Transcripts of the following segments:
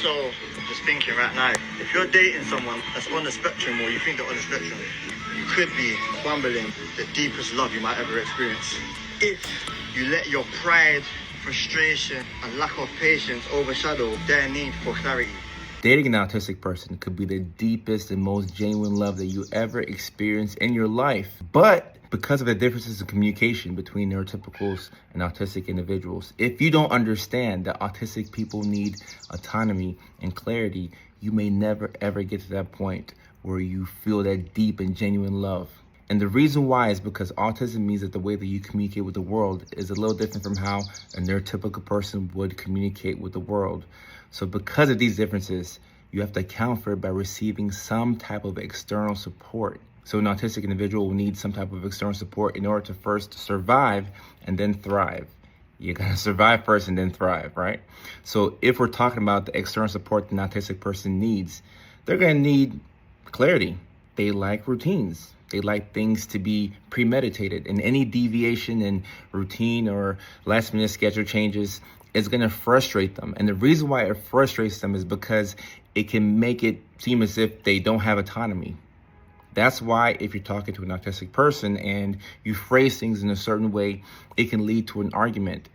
So, just thinking right now, if you're dating someone that's on the spectrum or you think they're on the spectrum, you could be fumbling the deepest love you might ever experience. If you let your pride, frustration, and lack of patience overshadow their need for clarity. Dating an autistic person could be the deepest and most genuine love that you ever experience in your life. But because of the differences in communication between neurotypicals and autistic individuals, if you don't understand that autistic people need autonomy and clarity, you may never ever get to that point where you feel that deep and genuine love. And the reason why is because autism means that the way that you communicate with the world is a little different from how a neurotypical person would communicate with the world. So because of these differences, you have to account for it by receiving some type of external support. So an autistic individual will need some type of external support in order to first survive and then thrive. You gotta survive first and then thrive, right? So if we're talking about the external support that an autistic person needs, they're gonna need clarity. They like routines. They like things to be premeditated, and any deviation in routine or last minute schedule changes is gonna frustrate them. And the reason why it frustrates them is because it can make it seem as if they don't have autonomy. That's why if you're talking to an autistic person and you phrase things in a certain way, it can lead to an argument.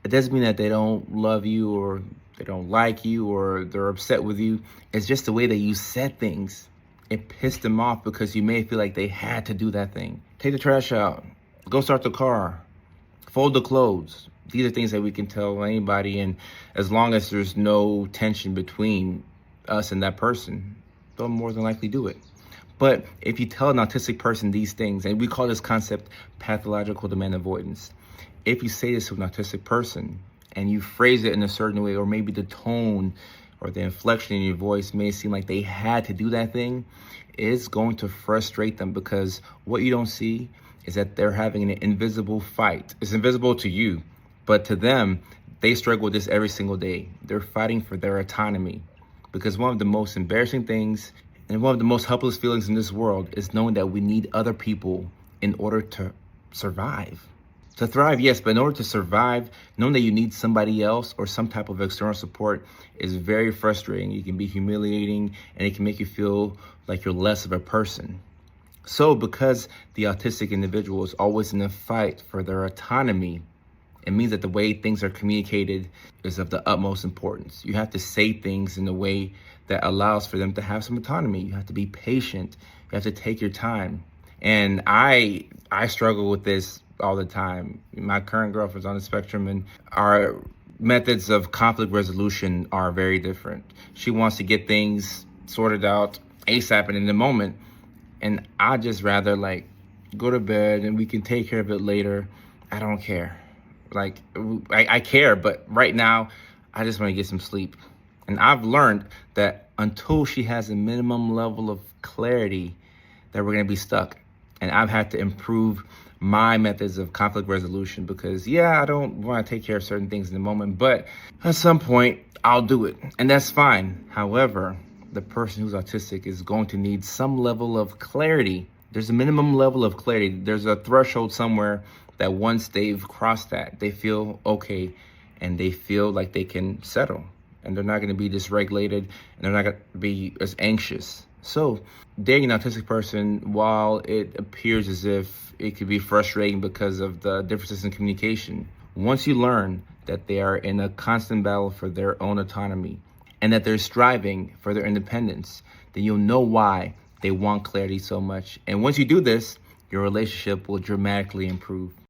It doesn't mean that they don't love you or they don't like you or they're upset with you. It's just the way that you said things. It pissed them off because you may feel like they had to do that thing. Take the trash out, go start the car, fold the clothes. These are things that we can tell anybody, and as long as there's no tension between us and that person, they'll more than likely do it. But if you tell an autistic person these things, and we call this concept pathological demand avoidance, if you say this to an autistic person and you phrase it in a certain way, or maybe the tone or the inflection in your voice may seem like they had to do that thing, it's going to frustrate them because what you don't see is that they're having an invisible fight. It's invisible to you, but to them, they struggle with this every single day. They're fighting for their autonomy because one of the most embarrassing things and one of the most helpless feelings in this world is knowing that we need other people in order to survive. To thrive, yes, but in order to survive, knowing that you need somebody else or some type of external support is very frustrating. It can be humiliating and it can make you feel like you're less of a person. So because the autistic individual is always in a fight for their autonomy, it means that the way things are communicated is of the utmost importance. You have to say things in a way that allows for them to have some autonomy. You have to be patient. You have to take your time. And I struggle with this all the time. My current girlfriend's on the spectrum, and our methods of conflict resolution are very different. She wants to get things sorted out ASAP and in the moment. And I just rather go to bed and we can take care of it later. I don't care. I care, but right now I just want to get some sleep. And I've learned that until she has a minimum level of clarity, that we're going to be stuck. And I've had to improve my methods of conflict resolution because, I don't want to take care of certain things in the moment, but at some point I'll do it. And that's fine. However, the person who's autistic is going to need some level of clarity. There's a minimum level of clarity. There's a threshold somewhere that once they've crossed that, they feel okay and they feel like they can settle. And they're not going to be dysregulated and they're not going to be as anxious. So dating an autistic person, while it appears as if it could be frustrating because of the differences in communication, once you learn that they are in a constant battle for their own autonomy and that they're striving for their independence, then you'll know why they want clarity so much. And once you do this, your relationship will dramatically improve.